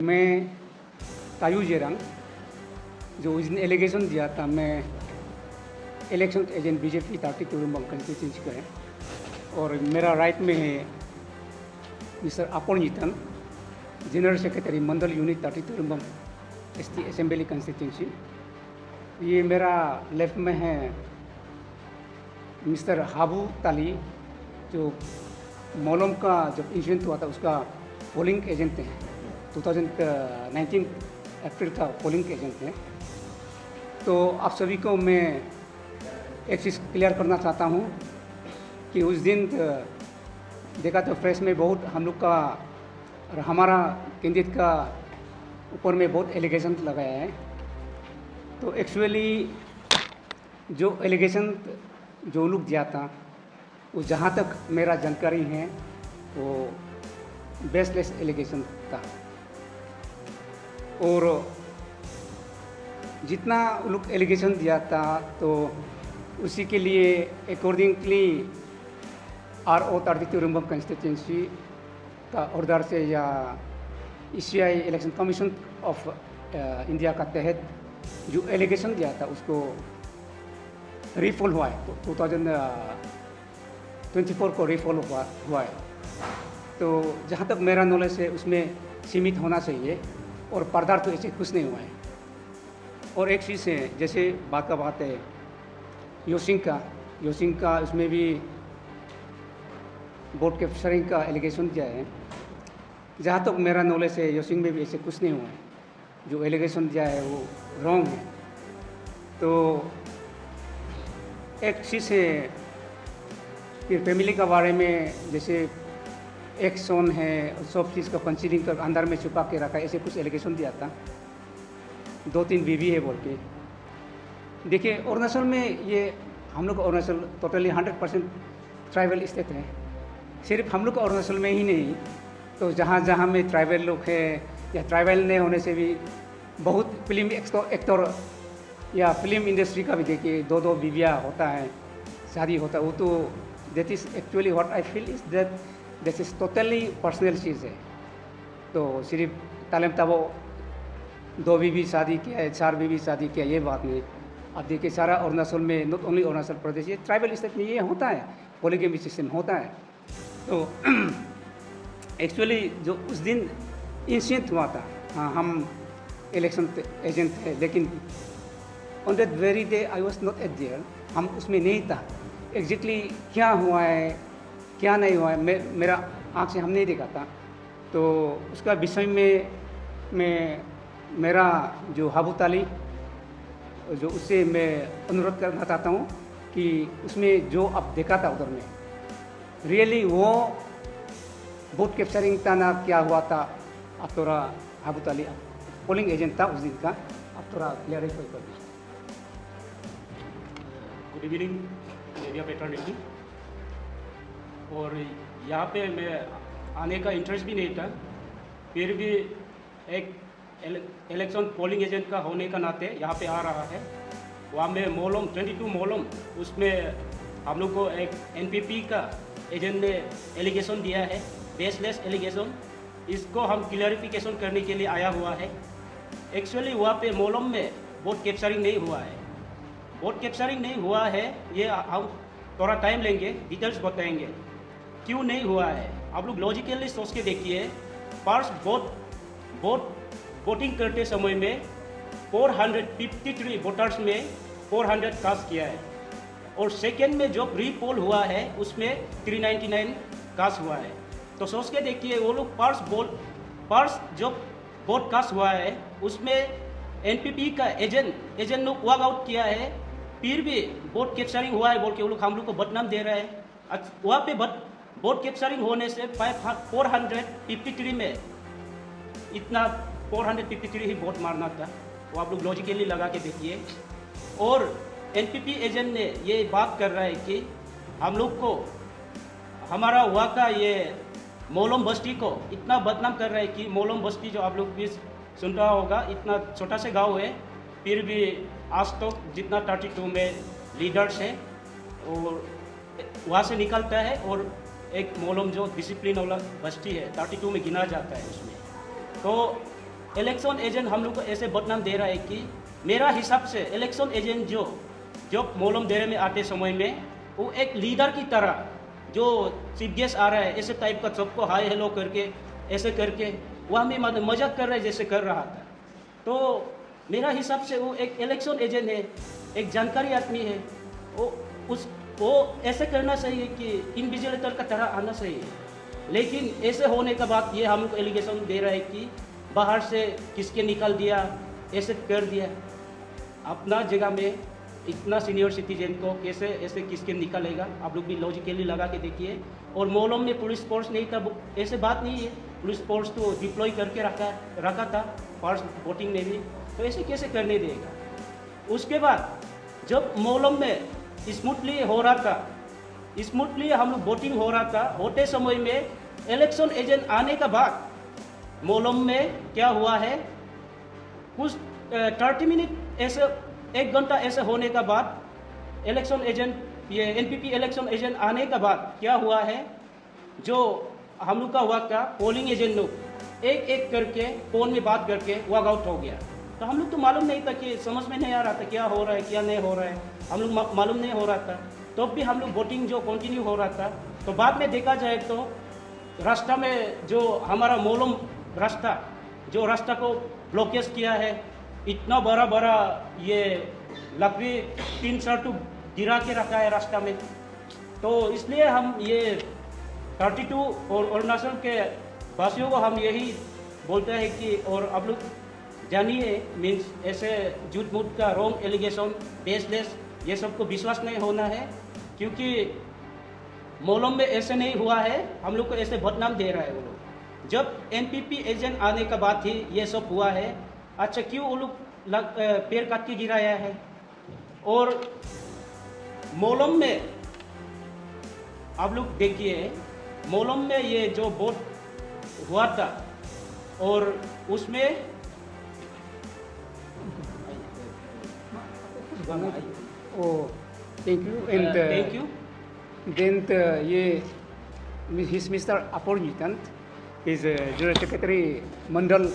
मैं तायू जेरंग जो इस एलिगेशन दिया था मैं इलेक्शन एजेंट बीजेपी 32 रुंबम कंस्टिट्यूंसी का है और मेरा राइट में है मिस्टर अपोर्नितन जनरल सेक्रेटरी मंडल यूनिट 32 रुंबम एसटी असेंबली कंस्टिट्यूंसी। ये मेरा लेफ्ट में है मिस्टर हाबू ताली जो मोलम का जब इंसिडेंट हुआ था उसका पोलिंग एजेंट हैं, 2019 अप्रैल का पोलिंग एजेंट है। तो आप सभी को मैं एक चीज़ क्लियर करना चाहता हूँ कि उस दिन देखा तो प्रेस में बहुत हम लोग का और हमारा कैंडिडेट का ऊपर में बहुत एलिगेशन लगाया है। तो एक्चुअली जो एलिगेशन जो लोग दिया था वो जहाँ तक मेरा जानकारी है वो बेसलेस एलिगेशन था और जितना लोग एलिगेशन दिया था तो उसी के लिए अकॉर्डिंगली RO 32 रुंबम कंस्टिट्यूंसी का ऑर्डर से या ECI election commission of India का तहत जो एलिगेशन दिया था उसको रिफॉल हुआ है, तो 2024 को रिफॉल हुआ है। तो जहाँ तक मेरा नॉलेज है उसमें सीमित होना चाहिए और पर्दार तो ऐसे कुछ नहीं हुआ है। और एक चीज़ है जैसे बात का बात है योसिंग का उसमें भी बोर्ड कैप्चरिंग का एलिगेशन दिया है। जहाँ तक मेरा नॉलेज है योसिंग में भी ऐसे कुछ नहीं हुआ है, जो एलिगेशन दिया है वो रॉन्ग है। तो एक चीज़ है फिर फैमिली का बारे में जैसे एक सोन है सब चीज़ का कंसीलिंग कर अंदर में छुपा के रखा है, ऐसे कुछ एलिगेशन दिया था। 2-3 बीवी है बोल के। देखिए अरुणाचल में ये हम लोग अरुणाचल टोटली 100% ट्राइबल स्टेट है। सिर्फ हम लोग अरुणाचल में ही नहीं, तो जहाँ जहाँ में ट्राइबल लोग हैं या ट्राइबल नहीं होने से भी बहुत फिल्म एक्टर या फिल्म इंडस्ट्री का भी देखिए 2-2 बीवियाँ होता है, शादी होता है। वो तो that is actually what I feel is that this is totally personal चीज़ है। तो सिर्फ तालेम तब 2 बीवी शादी किया है 4 बीवी शादी किया ये बात नहीं। अब देखिए सारा अरुणाचल में नॉट ओनली अरुणाचल प्रदेश ये ट्राइबल स्टेट में ये होता है, पॉलीगैमी सिस्टम होता है। तो एक्चुअली जो उस दिन इंसिडेंट हुआ था, हाँ हम इलेक्शन एजेंट थे लेकिन on that very day I was not at there, हम उसमें नहीं था। एग्जैक्टली क्या हुआ है क्या नहीं हुआ है मेरा आँख से हम नहीं देखा था। तो उसका विषय में मेरा जो हाबू ताली जो उससे मैं अनुरोध करना चाहता हूँ कि उसमें जो अब देखा था उधर में रियली वो वोट कैप्चरिंग था ना क्या हुआ था, अब थोड़ा हाबू ताली पोलिंग एजेंट था उस दिन का, अब थोड़ा क्लियरिफाई कर दीजिए। Good evening media fraternity. और यहाँ पे मैं आने का इंटरेस्ट भी नहीं था, फिर भी एक इलेक्शन पोलिंग एजेंट का होने का नाते यहाँ पे आ रहा है। वहाँ में मोलम 22 मोलम उसमें हम लोग को एक NPP का एजेंट ने एलिगेशन दिया है, बेसलेस एलिगेशन। इसको हम क्लियरिफिकेशन करने के लिए आया हुआ है। एक्चुअली वहाँ पे मोलम में वोट कैप्चरिंग नहीं हुआ है, वोट कैप्चरिंग नहीं हुआ है। ये हम थोड़ा टाइम लेंगे, डिटेल्स बताएंगे क्यों नहीं हुआ है। आप लोग लॉजिकली सोच के देखिए, फर्स्ट वोटिंग करते समय में 453 वोटर्स में 400 कास्ट किया है और सेकेंड में जो प्री पोल हुआ है उसमें 399 कास्ट हुआ है। तो सोच के देखिए वो लोग फर्स्ट जो वोट कास्ट हुआ है उसमें NPP का एजेंट ने वर्क आउट किया है, फिर भी वोट कैप्चरिंग हुआ है बोल के वो लोग हम लोग को बदनाम दे रहे हैं। वहाँ पे वोट कैप्चरिंग होने से 453 में इतना 453 ही वोट मारना था, वो आप लोग लॉजिकली लगा के देखिए। और NPP एजेंट ने ये बात कर रहा है कि हम लोग को हमारा वहाँ का ये मोलम बस्ती को इतना बदनाम कर रहा है कि मोलम बस्ती जो आप लोग भी सुन रहा होगा इतना छोटा सा गांव है, फिर भी आज तो जितना 32 में लीडर्स है और वहाँ से निकलता है और एक मोलम जो डिसिप्लिन वाला बस्ती है 32 में गिना जाता है उसमें। तो इलेक्शन एजेंट हम लोग को ऐसे बदनाम दे रहा है कि मेरा हिसाब से इलेक्शन एजेंट जो मोलम डेरे में आते समय में वो एक लीडर की तरह जो चीफ गेस्ट आ रहा है ऐसे टाइप का सबको हाय हेलो करके ऐसे करके वो हमें मजाक कर रहा है जैसे कर रहा था। तो मेरा हिसाब से वो एक इलेक्शन एजेंट है, एक जानकारी आदमी है, वो ऐसे करना चाहिए कि इन्विजिलेटर का तरह आना चाहिए। लेकिन ऐसे होने के बाद ये हम लोग एलिगेशन दे रहा है कि बाहर से किसके निकाल दिया, ऐसे कर दिया। अपना जगह में इतना सीनियर सिटीजन को कैसे ऐसे किसके निकालेगा, आप लोग भी लॉजिकली लगा के देखिए। और मोलम में पुलिस फोर्स नहीं था, ऐसे बात नहीं है, पुलिस फोर्स तो डिप्लॉय करके रखा था फर्स्ट वोटिंग में भी, तो ऐसे कैसे करने देगा। उसके बाद जब मोलम में स्मूथली हो रहा था, स्मूथली हम लोग वोटिंग हो रहा था, होते समय में इलेक्शन एजेंट आने के बाद मोलम में क्या हुआ है, कुछ 30 मिनट ऐसे 1 घंटा ऐसे होने के बाद इलेक्शन एजेंट ये एनपीपी इलेक्शन एजेंट आने के बाद क्या हुआ है, जो हम लोग का हुआ था पोलिंग एजेंट लोग एक एक करके फोन में बात करके वॉक आउट हो गया। तो हम लोग तो मालूम नहीं था, कि समझ में नहीं आ रहा था क्या हो रहा है क्या नहीं हो रहा है, हम लोग मालूम नहीं हो रहा था। तो भी हम लोग वोटिंग जो कंटिन्यू हो रहा था। तो बाद में देखा जाए तो रास्ता में जो हमारा मोलम रास्ता को ब्लॉकेज किया है, इतना बड़ा बड़ा ये लकड़ी 3 शर्ट गिरा के रखा है रास्ता में। तो इसलिए हम ये 32 और अरुणाचल के वासियों को हम यही बोलते हैं कि और आप लोग जानिए, मीन्स ऐसे झूठ मूठ का रॉन्ग एलिगेशन बेसलेस ये सब को विश्वास नहीं होना है, क्योंकि मोलम में ऐसे नहीं हुआ है, हम लोग को ऐसे बदनाम दे रहा है वो लोग। जब एनपीपी एजेंट आने के बाद ही ये सब हुआ है। अच्छा, क्यों वो लोग पेड़ काट के गिराया है। और मोलम में आप लोग देखिए, मोलम में ये जो वोट हुआ था और उसमें thank you and thank you. then his Mr. Apornitant is General Secretary mandal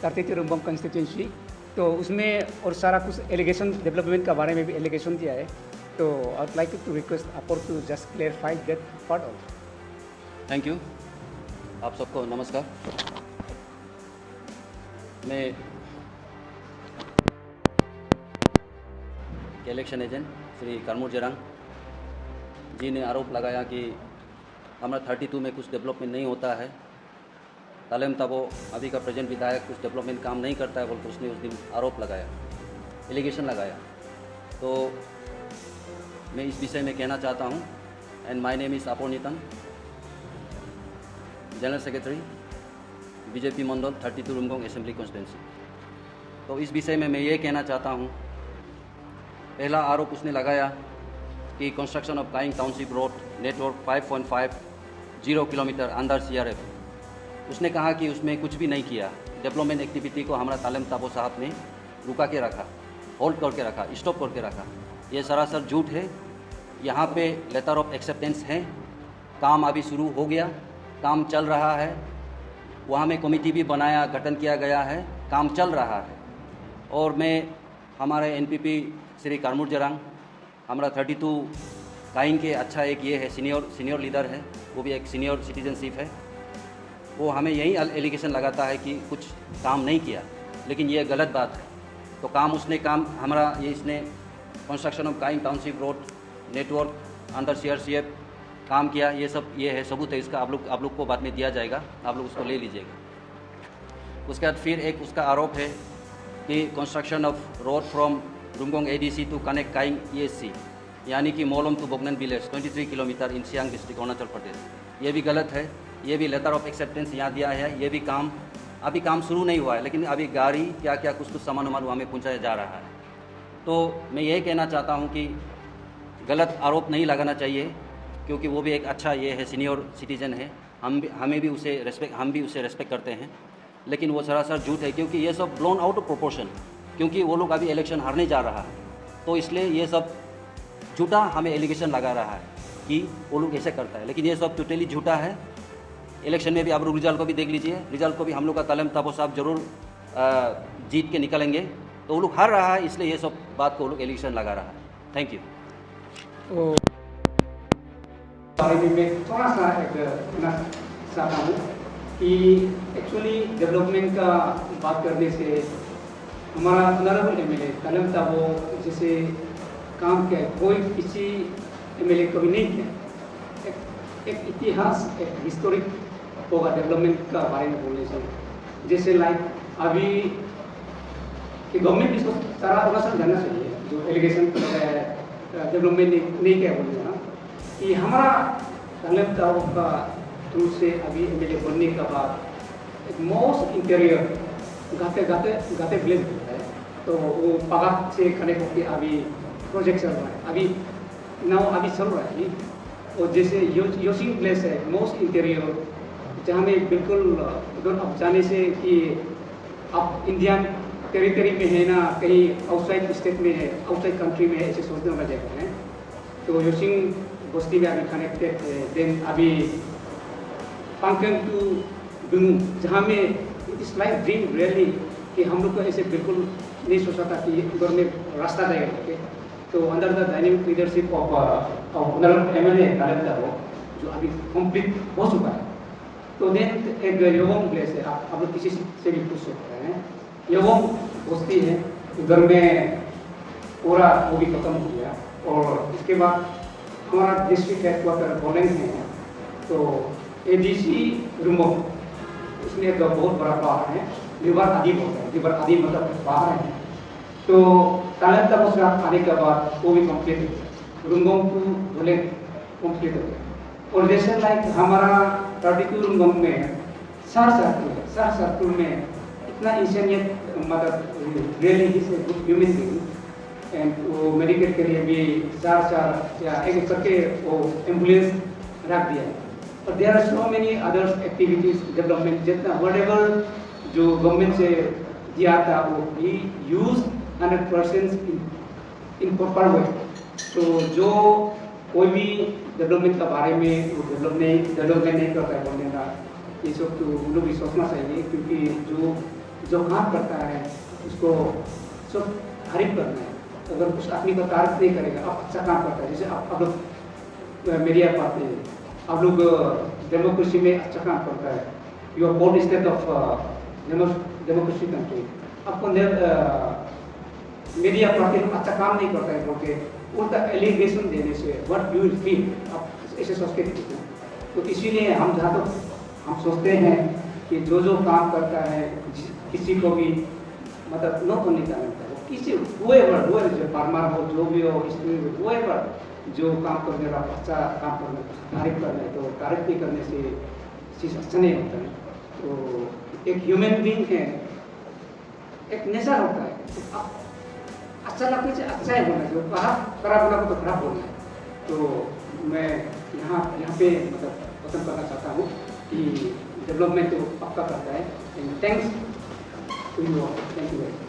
32 रुम्बम कंस्टिट्यूंसी। तो उसमें और सारा कुछ एलिगेशन डेवलपमेंट के बारे में भी एलिगेशन दिया है। तो I would like to request अपोर to just clarify that part also. Thank you. आप सबको नमस्कार। मैं इलेक्शन एजेंट श्री कारमूर जेरांग जी ने आरोप लगाया कि हमारा 32 में कुछ डेवलपमेंट नहीं होता है। तालेम ताबो अभी का प्रेजेंट विधायक कुछ डेवलपमेंट काम नहीं करता है बोलकर उसने उस दिन आरोप लगाया, एलिगेशन लगाया। तो मैं इस विषय में कहना चाहता हूँ। And my name is Aponitan, general secretary BJP mandal 32 Rumgong assembly constituency. तो इस विषय में मैं ये कहना चाहता हूँ, पहला आरोप उसने लगाया कि construction of cawing township road network 5.50 kilometre under CRF, उसने कहा कि उसमें कुछ भी नहीं किया। डेवलपमेंट एक्टिविटी को हमारा तालेम ताबो साहब ने रुका के रखा, होल्ड करके रखा, स्टॉप करके रखा। ये सरासर झूठ है। यहाँ पे लेटर ऑफ एक्सेप्टेंस है, काम अभी शुरू हो गया, काम चल रहा है। वहाँ में कमेटी भी बनाया, गठन किया गया है, काम चल रहा है। और मैं हमारे NPP श्री कारमूर जेरांग, हमारा 32 काइंग के अच्छा एक ये है सीनियर लीडर है, वो भी एक सीनियर सिटीजनशिप है। वो हमें यही एलिगेशन लगाता है कि कुछ काम नहीं किया, लेकिन ये गलत बात है। तो काम हमारा ये इसने construction of cawing township road network under CRCF काम किया, ये है सबूत है इसका। आप लोग को बाद में दिया जाएगा, आप लोग उसको ले लीजिएगा। उसके बाद फिर एक उसका आरोप है कि construction of road from Rumgong ADC to connect Kaying ESC, यानी कि Molam to Bognan village 23 kilometre in Siang district Arunachal Pradesh. ये भी गलत है। ये भी लेटर ऑफ एक्सेप्टेंस यहाँ दिया है। ये भी अभी काम शुरू नहीं हुआ है, लेकिन अभी गाड़ी क्या कुछ सामान वहाँ में पहुँचाया जा रहा है। तो मैं ये कहना चाहता हूँ कि गलत आरोप नहीं लगाना चाहिए, क्योंकि वो भी एक अच्छा ये है, सीनियर सिटीजन है। हम भी उसे रेस्पेक्ट करते हैं। लेकिन वो सरासर झूठ है, क्योंकि ये सब ब्लोन आउट ऑफ प्रोपोर्शन, क्योंकि वो लोग अभी इलेक्शन हारने जा रहा है। तो इसलिए ये सब झूठा हमें एलिगेशन लगा रहा है कि वो लोग ऐसे करता है, लेकिन ये सब टोटली झूठा है। इलेक्शन में भी आप लोग रिजल्ट को भी देख लीजिए, रिजल्ट को भी हम लोग का तालेम ताबो साहब जरूर जीत के निकलेंगे, तो वो लोग हार रहा है, इसलिए ये सब बात को वो लोग एलिगेशन लगा रहा है। Thank you. तो बारे में मैं थोड़ा सा एक कहना चाहता हूँ कि एक्चुअली डेवलपमेंट का बात करने से हमारा ऑनरेबल एमएलए तालम ताबो जैसे काम किया कोई किसी एमएलए कभी नहीं किया। एक इतिहास, एक हिस्टोरिक होगा डेवलपमेंट का बारे में बोलने से। जैसे लाइक अभी कि गवर्नमेंट इसको सारा अरुणाचल जानना चाहिए, जो एलिगेशन डेवलपमेंट नहीं किया बोलते हैं कि हमारा तालम ताबो का थ्रू से अभी एमएलए बनने के बाद एक मोस्ट इंटीरियर गाते विलेज होता है, तो वो पगाक से कनेक्ट होकर अभी प्रोजेक्ट चल रहा है, अभी चल रहा है। और जैसे योसिंग प्लेस है मोस्ट इंटीरियर, जहाँ में बिल्कुल उधर अब जाने से कि आप इंडियन टेरिटरी में है ना, कहीं आउटसाइड स्टेट में है, आउटसाइड कंट्री में है, ऐसे सोचने वाला जगह है। तो योसिंग बस्ती में अभी कनेक्टेड है। देन अभी पांगकेंग टू दुनू, जहाँ में it is like dream really कि हम लोग को ऐसे बिल्कुल नहीं सोचा था कि उधर में रास्ता जाएगा करके। तो under the dynamic leadership of honourable MLA Talam Tabo जो अभी कंप्लीट हो चुका है। तो देन एक योगोंग प्लेस है, आप लोग किसी से भी पूछ सकते हैं। योगोंग बस्ती है, उधर में पूरा वो भी खत्म हो गया। और इसके बाद हमारा डिस्ट्रिक्ट हेडक्वार्टर बोलेंग है, तो एडीसी रुमोंग, उसमें एक बहुत बड़ा पहाड़ है, रिवर आदि बोलते हैं, रिवर आदि मतलब पहाड़ है। तो तालम ताबो से आने के बाद वो भी कंप्लीट हो गया, रुमोंग टू बोलेंग कंप्लीट हो गया। और जैसे लाइक हमारा 32 रुमोंग में सार सर्कल में इतना इंसानियत, मतलब really is a good human being, and वो मेडिकल के लिए भी चार या एक करके वो एम्बुलेंस रख दिया है। और there are so many others activities development, जितना व्हाटएवर जो गवर्नमेंट से दिया था वो ही यूज 100% इन प्रॉपर वे। तो जो कोई भी डेवलपमेंट के बारे में वो डेवलपमेंट नहीं करता है बोलने का, ये सब तो हम लोग भी सोचना चाहिए, क्योंकि जो काम करता है उसको सब तारीफ करना है। अगर उस आदमी को तारीफ नहीं करेगा, आप अच्छा काम करता है, जैसे आप लोग मीडिया पाते हैं, आप लोग डेमोक्रेसी में अच्छा काम करता है, you are board state of democracy country, आपको मीडिया पाते अच्छा काम नहीं करता है बोल के उनका एलिगेशन देने से व्हाट यू विल फील, आप ऐसे सोच के देखते हैं। तो इसीलिए हम जहाँ तक हम सोचते हैं कि जो काम करता है किसी को भी, मतलब नॉट ओनली टैलेंट है, किसी whoever जो फार्मर हो, जो भी हो, स्टूडेंट हो, whoever जो काम करने का अच्छा काम करने तारीफ करना है, तो तारीफ नहीं करने से चीज़ अच्छा नहीं होता है। तो एक ह्यूमन बीइंग है, एक नेचर होता है, तो आप अच्छा लगने से अच्छा ही बोलना है, जो खराब बोला तो खराब बोलना है। तो मैं यहाँ पे मतलब पसंद करना चाहता हूँ कि डेवलपमेंट तो पक्का करता है। And thanks to you all, thank you very much.